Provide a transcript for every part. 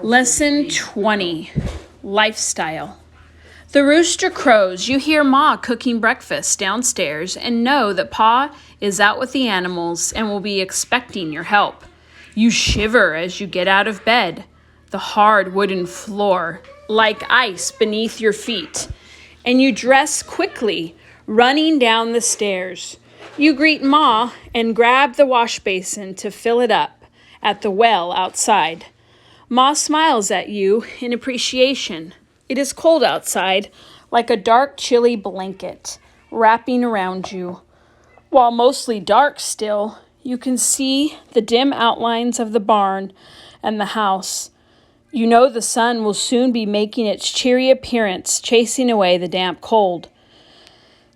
Lesson 20, Lifestyle. The rooster crows. You hear Ma cooking breakfast downstairs and know that Pa is out with the animals and will be expecting your help. You shiver as you get out of bed. The hard wooden floor, like ice beneath your feet. And you dress quickly, running down the stairs. You greet Ma and grab the wash basin to fill it up at the well outside. Ma smiles at you in appreciation. It is cold outside, like a dark, chilly blanket wrapping around you. While mostly dark still, you can see the dim outlines of the barn and the house. You know the sun will soon be making its cheery appearance, chasing away the damp cold.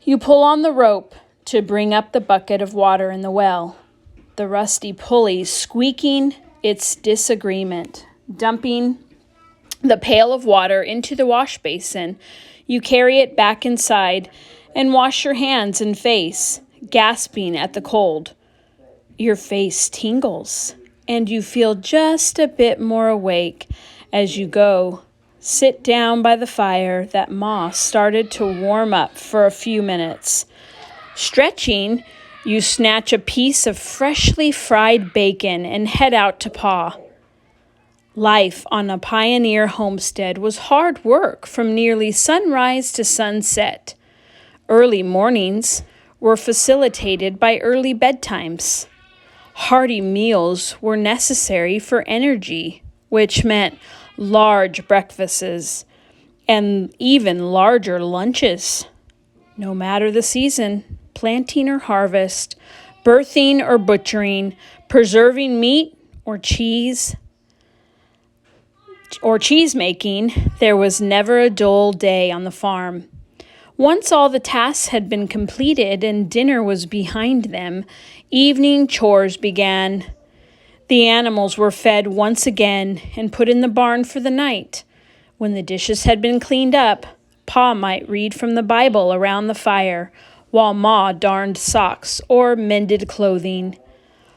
You pull on the rope to bring up the bucket of water in the well, the rusty pulley squeaking its disagreement, dumping the pail of water into the wash basin. You carry it back inside and wash your hands and face, gasping at the cold. Your face tingles, and you feel just a bit more awake as you go sit down by the fire that Ma started to warm up for a few minutes. Stretching, you snatch a piece of freshly fried bacon and head out to Pa. Life on a pioneer homestead was hard work from nearly sunrise to sunset. Early mornings were facilitated by early bedtimes. Hearty meals were necessary for energy, which meant large breakfasts and even larger lunches. No matter the season, planting or harvest, birthing or butchering, preserving meat or cheese making, there was never a dull day on the farm. Once all the tasks had been completed and dinner was behind them, evening chores began. The animals were fed once again and put in the barn for the night. When the dishes had been cleaned up, Pa might read from the Bible around the fire, while Ma darned socks or mended clothing.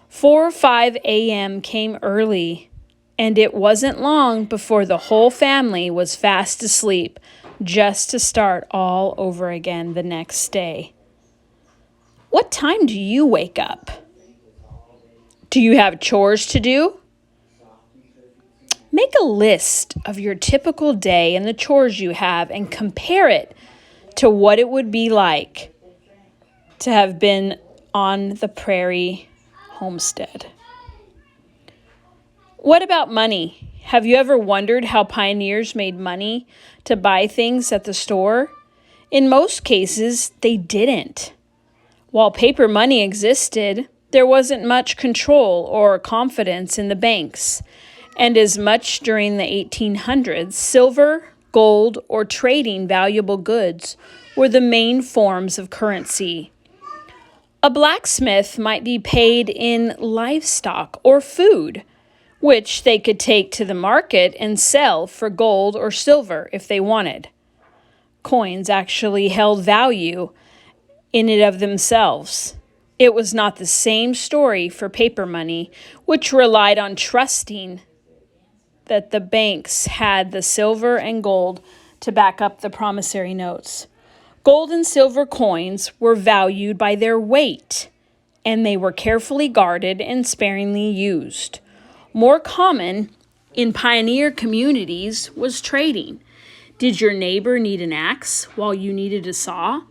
4 or 5 a.m. came early, and it wasn't long before the whole family was fast asleep, just to start all over again the next day. What time do you wake up? Do you have chores to do? Make a list of your typical day and the chores you have and compare it to what it would be like to have been on the prairie homestead. What about money? Have you ever wondered how pioneers made money to buy things at the store? In most cases, they didn't. While paper money existed, there wasn't much control or confidence in the banks. And as much during the 1800s, silver, gold, or trading valuable goods were the main forms of currency. A blacksmith might be paid in livestock or food, which they could take to the market and sell for gold or silver if they wanted. Coins actually held value in and of themselves. It was not the same story for paper money, which relied on trusting that the banks had the silver and gold to back up the promissory notes. Gold and silver coins were valued by their weight, and they were carefully guarded and sparingly used. More common in pioneer communities was trading. Did your neighbor need an axe while you needed a saw?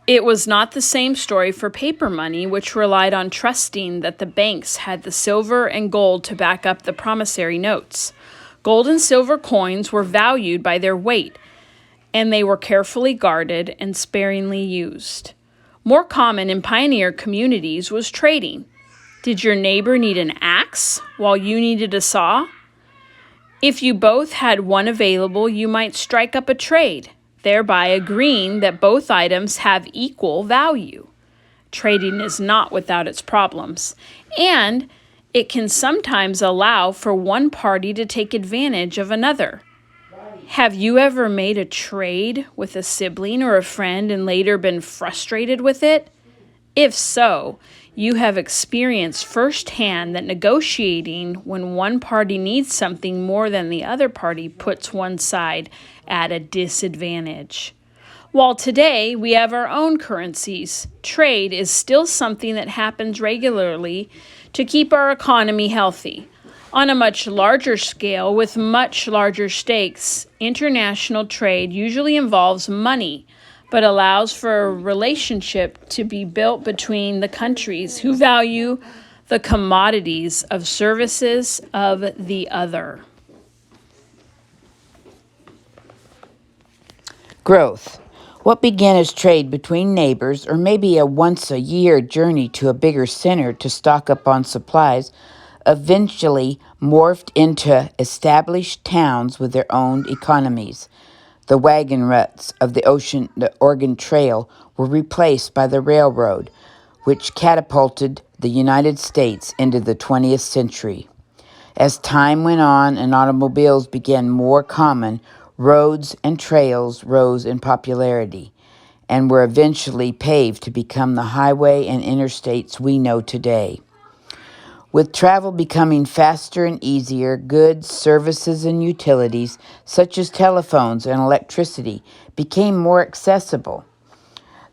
It was not the same story for paper money, which relied on trusting that the banks had the silver and gold to back up the promissory notes. Gold and silver coins were valued by their weight, and they were carefully guarded and sparingly used. More common in pioneer communities was trading. Did your neighbor need an axe while you needed a saw? If you both had one available, you might strike up a trade, thereby agreeing that both items have equal value. Trading is not without its problems, and it can sometimes allow for one party to take advantage of another. Have you ever made a trade with a sibling or a friend and later been frustrated with it? If so, You have experienced firsthand that negotiating when one party needs something more than the other party puts one side at a disadvantage. While today we have our own currencies, trade is still something that happens regularly to keep our economy healthy. On a much larger scale, with much larger stakes, international trade usually involves money, but allows for a relationship to be built between the countries who value the commodities of services of the other. Growth. What began as trade between neighbors, or maybe a once-a-year journey to a bigger center to stock up on supplies, eventually morphed into established towns with their own economies. The wagon ruts of the Oregon Trail were replaced by the railroad, which catapulted the United States into the 20th century. As time went on and automobiles became more common, roads and trails rose in popularity and were eventually paved to become the highway and interstates we know today. With travel becoming faster and easier, goods, services, and utilities, such as telephones and electricity, became more accessible.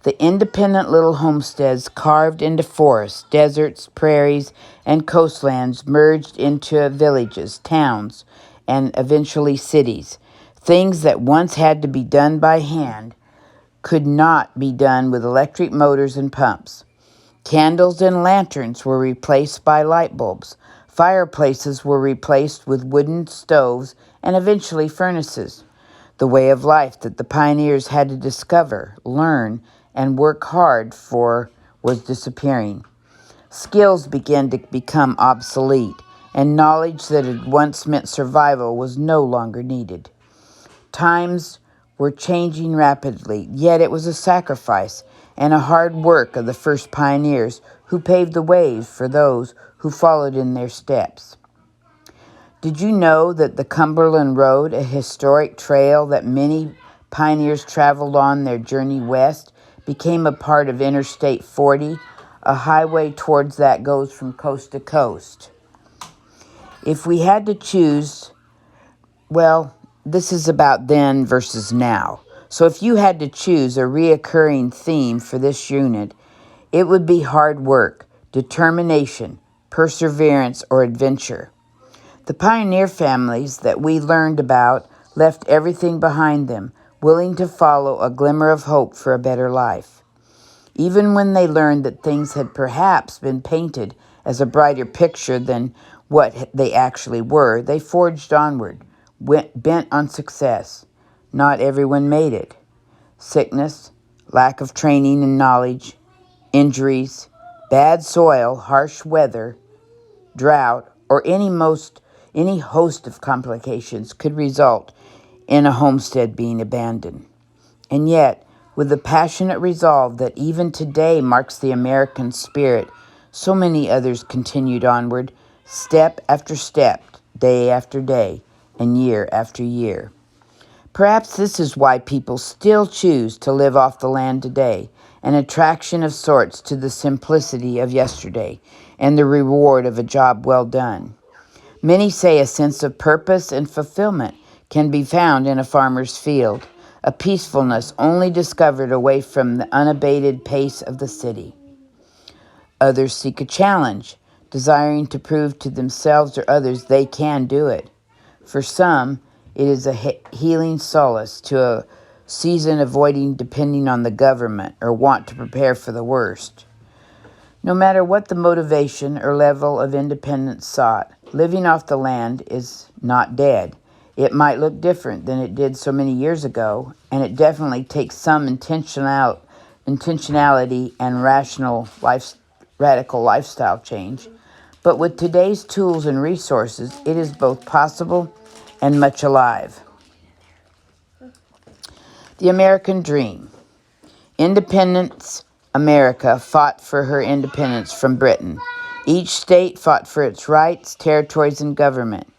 The independent little homesteads carved into forests, deserts, prairies, and coastlands merged into villages, towns, and eventually cities. Things that once had to be done by hand could not be done with electric motors and pumps. Candles and lanterns were replaced by light bulbs. Fireplaces were replaced with wooden stoves and eventually furnaces. The way of life that the pioneers had to discover, learn, and work hard for was disappearing. Skills began to become obsolete, and knowledge that had once meant survival was no longer needed. Times were changing rapidly, yet it was a sacrifice and a hard work of the first pioneers who paved the way for those who followed in their steps. Did you know that the Cumberland Road, a historic trail that many pioneers traveled on their journey west, became a part of Interstate 40, a highway towards that goes from coast to coast? If we had to choose, well, this is about then versus now. So if you had to choose a reoccurring theme for this unit, it would be hard work, determination, perseverance, or adventure. The pioneer families that we learned about left everything behind them, willing to follow a glimmer of hope for a better life. Even when they learned that things had perhaps been painted as a brighter picture than what they actually were, they forged onward, bent on success. Not everyone made it. Sickness, lack of training and knowledge, injuries, bad soil, harsh weather, drought, or any host of complications could result in a homestead being abandoned. And yet, with the passionate resolve that even today marks the American spirit, so many others continued onward, step after step, day after day, and year after year. Perhaps this is why people still choose to live off the land today, an attraction of sorts to the simplicity of yesterday and the reward of a job well done. Many say a sense of purpose and fulfillment can be found in a farmer's field, a peacefulness only discovered away from the unabated pace of the city. Others seek a challenge, desiring to prove to themselves or others they can do it. For some, it is a healing solace to a season avoiding depending on the government or want to prepare for the worst. No matter what the motivation or level of independence sought, living off the land is not dead. It might look different than it did so many years ago, and it definitely takes some intentionality and radical lifestyle change. But with today's tools and resources, it is both possible and much alive. The American Dream. Independence America fought for her independence from Britain. Each state fought for its rights, territories, and government.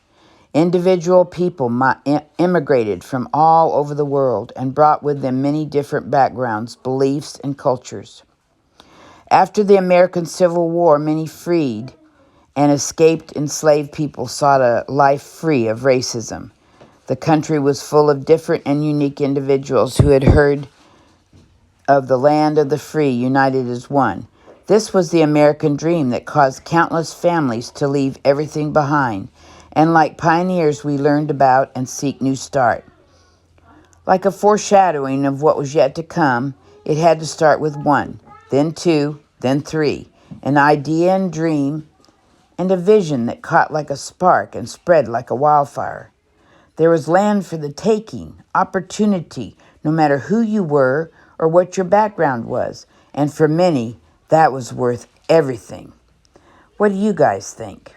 Individual people immigrated from all over the world and brought with them many different backgrounds, beliefs, and cultures. After the American Civil War, many freed and escaped enslaved people sought a life free of racism. The country was full of different and unique individuals who had heard of the land of the free united as one. This was the American dream that caused countless families to leave everything behind. And like pioneers, we learned about and seek new start. Like a foreshadowing of what was yet to come, it had to start with one, then two, then three. An idea and dream and a vision that caught like a spark and spread like a wildfire. There was land for the taking, opportunity, no matter who you were or what your background was. And for many, that was worth everything. What do you guys think?